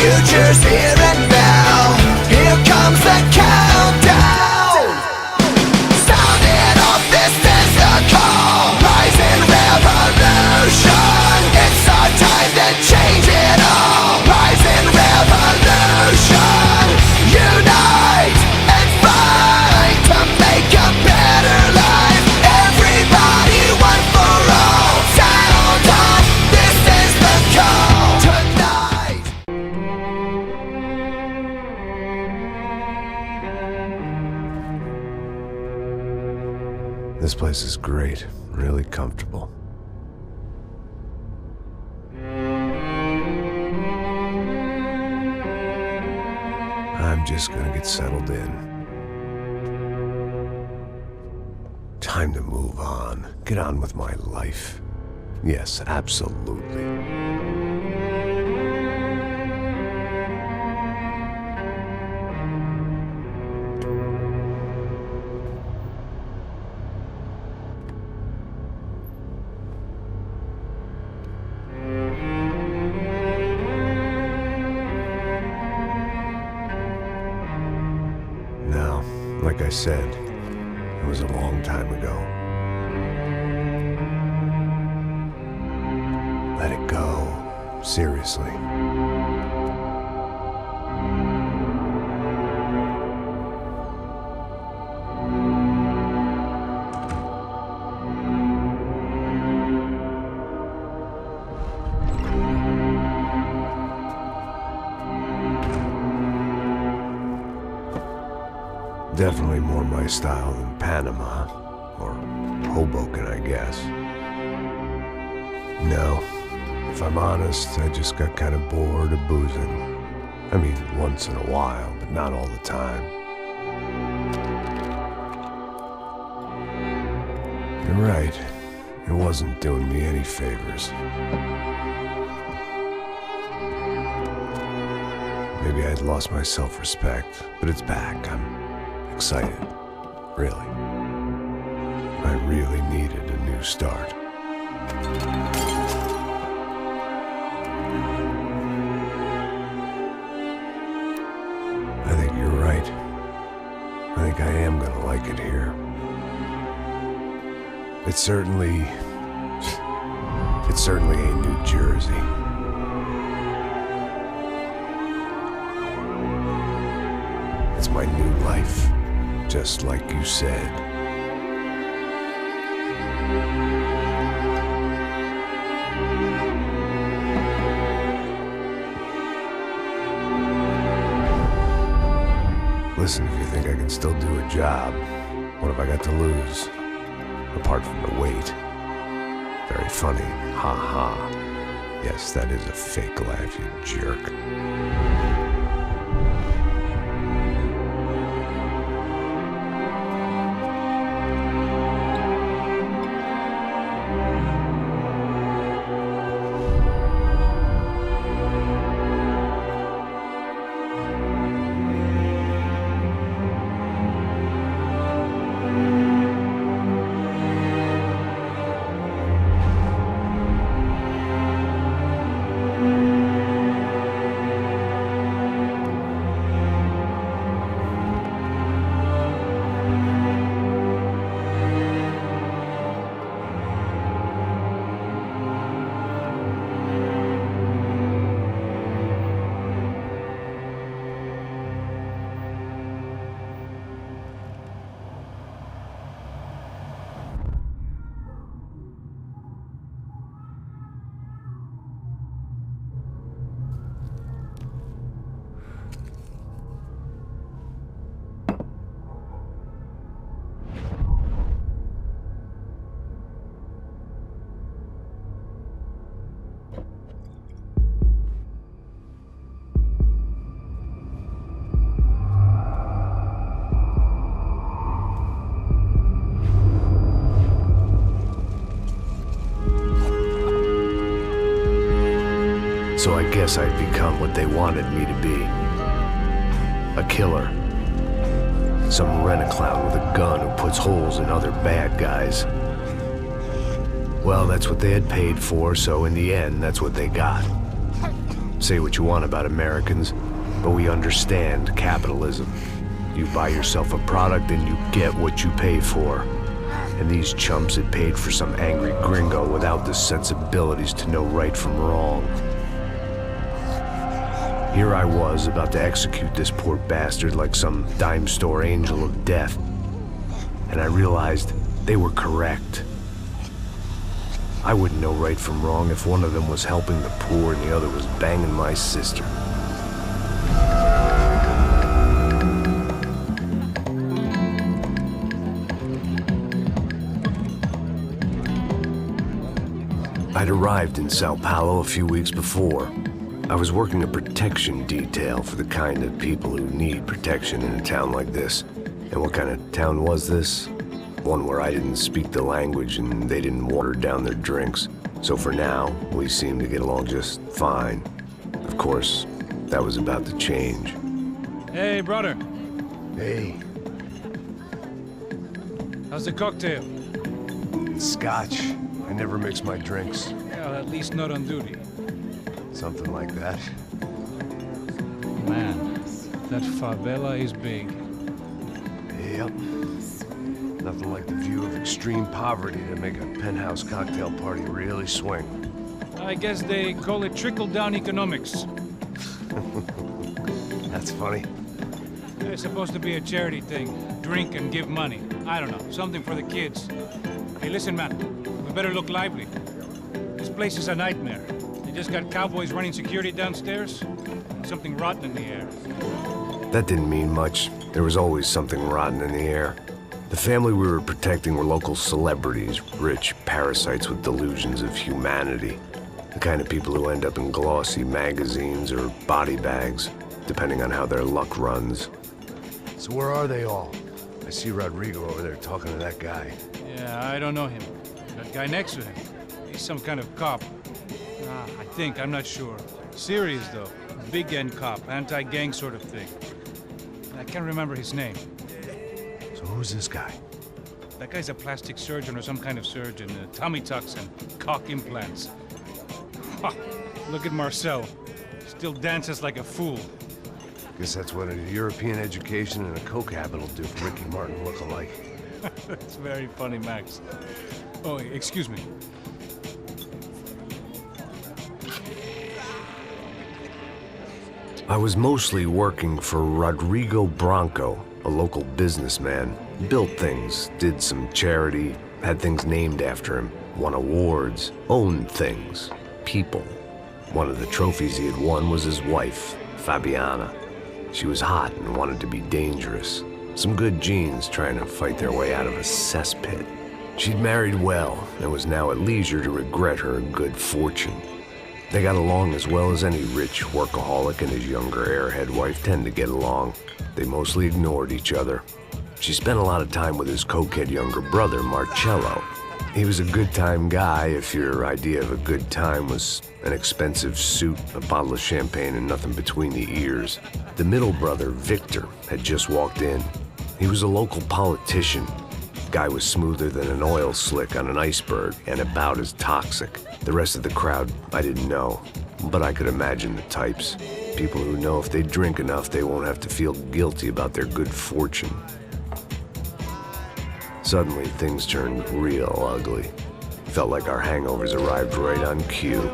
future's here and now. Here comes the countdown. Sounding off, this is the call. Rising revolution. It's our time to change it all. Rising revolution. Unite and fight to make a better life. Everybody, one for all. Sound off, this is the call tonight. This place is great, really comfortable. I'm just gonna get settled in. Time to move on. Get on with my life. Yes, absolutely. Now, like I said, it was a long time ago. Let it go. Seriously. Definitely more my style than Panama, or Hoboken, I guess. No, if I'm honest, I just got kind of bored of boozing. I mean, once in a while, but not all the time. You're right, it wasn't doing me any favors. Maybe I'd lost my self-respect, but it's back. I'm excited, really. I really needed a new start. I think you're right. I think I am gonna like it here. It's certainly ain't New Jersey. It's my new life. Just like you said. Listen, if you think I can still do a job, what have I got to lose? Apart from the weight. Very funny. Ha ha. Yes, that is a fake laugh, you jerk. So I guess I'd become what they wanted me to be. A killer. Some rent-a-clown with a gun who puts holes in other bad guys. Well, that's what they had paid for, so in the end, that's what they got. Say what you want about Americans, but we understand capitalism. You buy yourself a product and you get what you pay for. And these chumps had paid for some angry gringo without the sensibilities to know right from wrong. Here I was, about to execute this poor bastard like some dime store angel of death. And I realized they were correct. I wouldn't know right from wrong if one of them was helping the poor and the other was banging my sister. I'd arrived in Sao Paulo a few weeks before. I was working a protection detail for the kind of people who need protection in a town like this. And what kind of town was this? One where I didn't speak the language and they didn't water down their drinks. So for now, we seemed to get along just fine. Of course, that was about to change. Hey, brother. Hey. How's the cocktail? It's scotch. I never mix my drinks. Well, at least not on duty. Something like that. Man, that favela is big. Yep. Nothing like the view of extreme poverty to make a penthouse cocktail party really swing. I guess they call it trickle-down economics. That's funny. It's supposed to be a charity thing. Drink and give money. I don't know, something for the kids. Hey, listen, man. We better look lively. This place is a nightmare. They just got cowboys running security downstairs. Something rotten in the air. That didn't mean much. There was always something rotten in the air. The family we were protecting were local celebrities, rich parasites with delusions of humanity. The kind of people who end up in glossy magazines or body bags, depending on how their luck runs. So where are they all? I see Rodrigo over there talking to that guy. Yeah, I don't know him. That guy next to him. He's some kind of cop. I think, I'm not sure. Serious, though. Big-end cop, anti-gang sort of thing. I can't remember his name. So who's this guy? That guy's a plastic surgeon or some kind of surgeon. Tummy tucks and cock implants. Ha! Look at Marcel. Still dances like a fool. Guess that's what a European education and a coke habit will do for Ricky Martin look-alike. That's very funny, Max. Oh, excuse me. I was mostly working for Rodrigo Branco, a local businessman. Built things, did some charity, had things named after him, won awards, owned things, people. One of the trophies he had won was his wife, Fabiana. She was hot and wanted to be dangerous. Some good genes trying to fight their way out of a cesspit. She'd married well and was now at leisure to regret her good fortune. They got along as well as any rich workaholic and his younger airhead wife tend to get along. They mostly ignored each other. She spent a lot of time with his cokehead younger brother, Marcello. He was a good-time guy if your idea of a good time was an expensive suit, a bottle of champagne, and nothing between the ears. The middle brother, Victor, had just walked in. He was a local politician. Guy was smoother than an oil slick on an iceberg and about as toxic. The rest of the crowd, I didn't know, but I could imagine the types. People who know if they drink enough, they won't have to feel guilty about their good fortune. Suddenly, things turned real ugly. Felt like our hangovers arrived right on cue.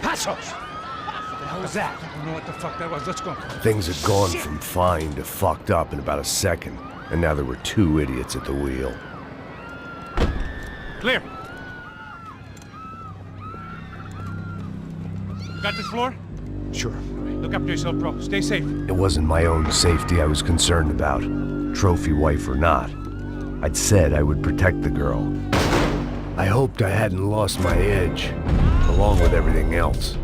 Passos! What was that? I don't know what the fuck that was. Let's go. Things had gone from fine to fucked up in about a second, and now there were two idiots at the wheel. Clear. Got this floor? Sure. Look after yourself, bro. Stay safe. It wasn't my own safety I was concerned about, trophy wife or not. I'd said I would protect the girl. I hoped I hadn't lost my edge, along with everything else.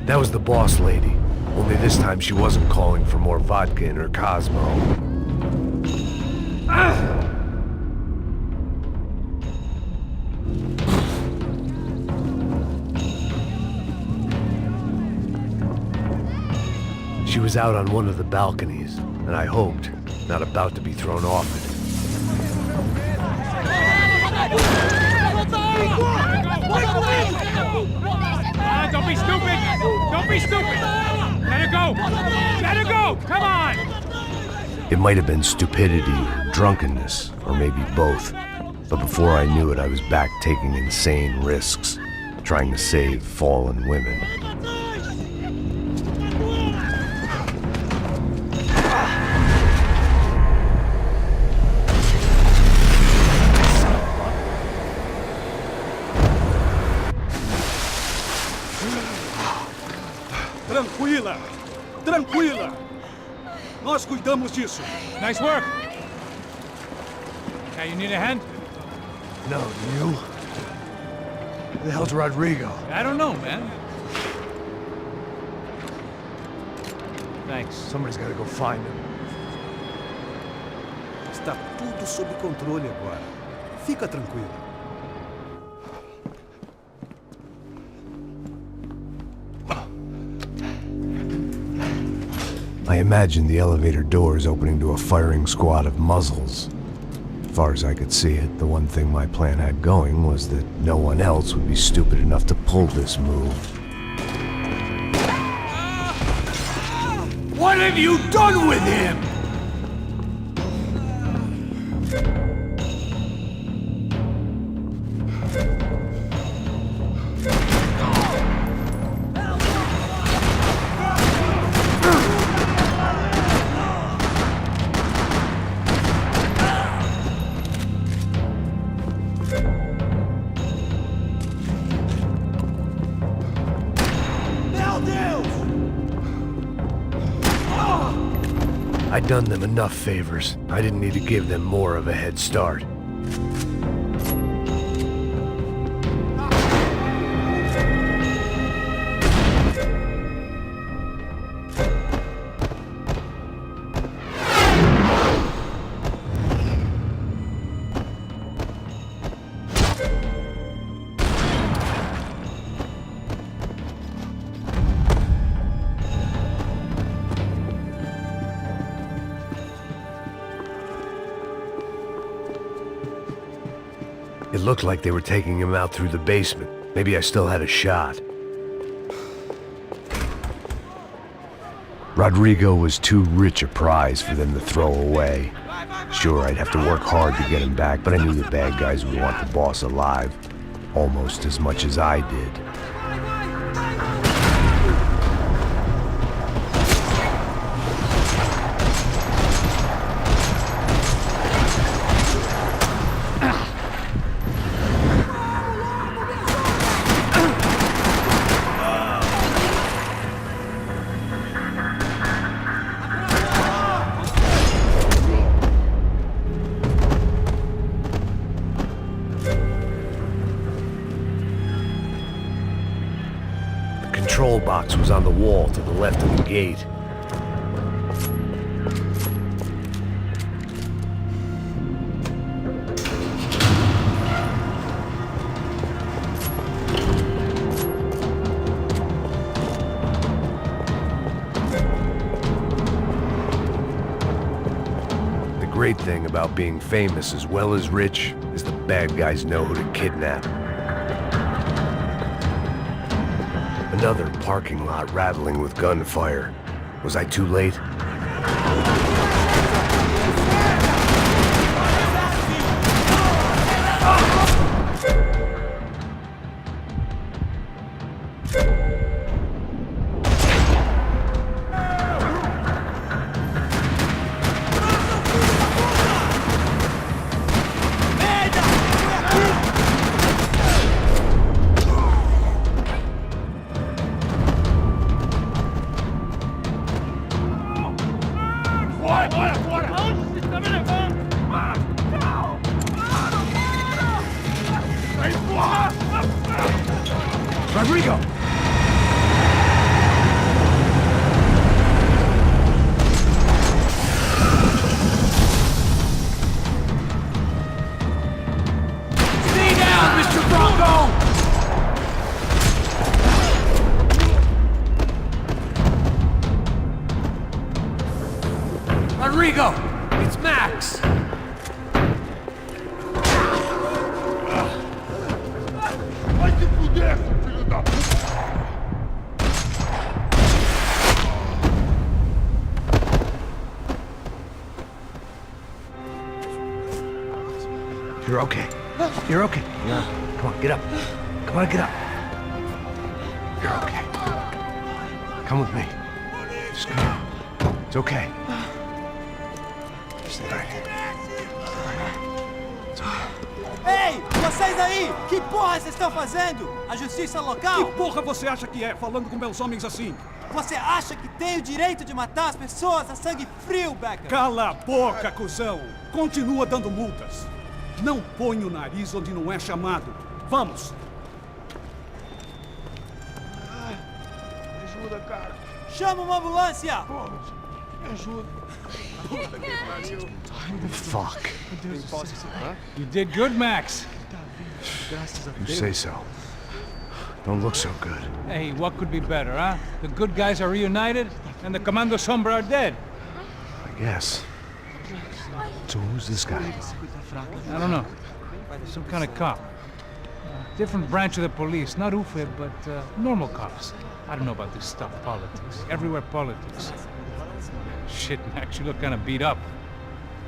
That was the boss lady. Only this time she wasn't calling for more vodka in her Cosmo. She was out on one of the balconies, and I hoped, not about to be thrown off it. Don't be stupid! Don't be stupid! Let her go! Let her go! Come on! It might have been stupidity, drunkenness, or maybe both. But before I knew it, I was back taking insane risks, trying to save fallen women. Tranquila! Tranquila! Nós cuidamos disso. Nice work! Hey, you need a hand? No, do you? Who the hell's Rodrigo? I don't know, man. Thanks. Somebody's gotta go find him. Está tudo sob controle agora. Fica tranquila. I imagined the elevator doors opening to a firing squad of muzzles. As far as I could see it, the one thing my plan had going was that no one else would be stupid enough to pull this move. What have you done with him? I'd done them enough favors. I didn't need to give them more of a head start. It looked like they were taking him out through the basement. Maybe I still had a shot. Rodrigo was too rich a prize for them to throw away. Sure, I'd have to work hard to get him back, but I knew the bad guys would want the boss alive almost as much as I did. The control box was on the wall to the left of the gate. The great thing about being famous as well as rich is the bad guys know who to kidnap. Another parking lot rattling with gunfire. Was I too late? Rodrigo! Stay down, Mr. Bronco! Rodrigo! It's Max! Vai se fuder, seu filho da puta! You're okay. You're okay. Yeah. Come on, get up. Come on, get up. You're okay. Come with me. Just come on. It's okay. Stay right here. It's okay. Ei, vocês aí! Que porra vocês estão fazendo? A justiça local? Que porra você acha que é, falando com meus homens assim? Você acha que tem o direito de matar as pessoas a sangue frio, Becker? Cala a boca, cuzão! Continua dando multas. Não põe o nariz onde não é chamado. Vamos! Me ajuda, cara. Chama uma ambulância! Pô, me ajuda. Fuck. You did good, Max. You say so. Don't look so good. Hey, what could be better, huh? The good guys are reunited, and the Commando Sombra are dead. I guess. So who's this guy? I don't know. Some kind of cop. Different branch of the police. Not UFE, but normal cops. I don't know about this stuff, politics. Everywhere politics. Shit, Max, you look kind of beat up.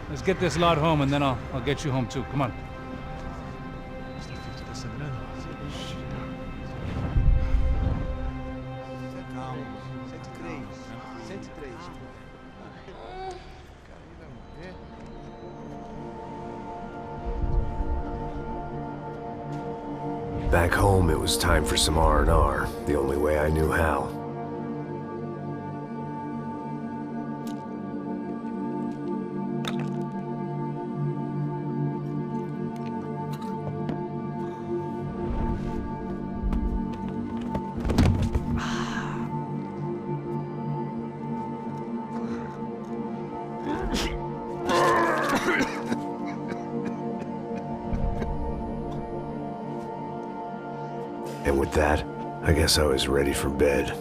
Let's get this lot home, and then I'll get you home too. Come on. Back home, it was time for some R&R, the only way I knew how. And with that, I guess I was ready for bed.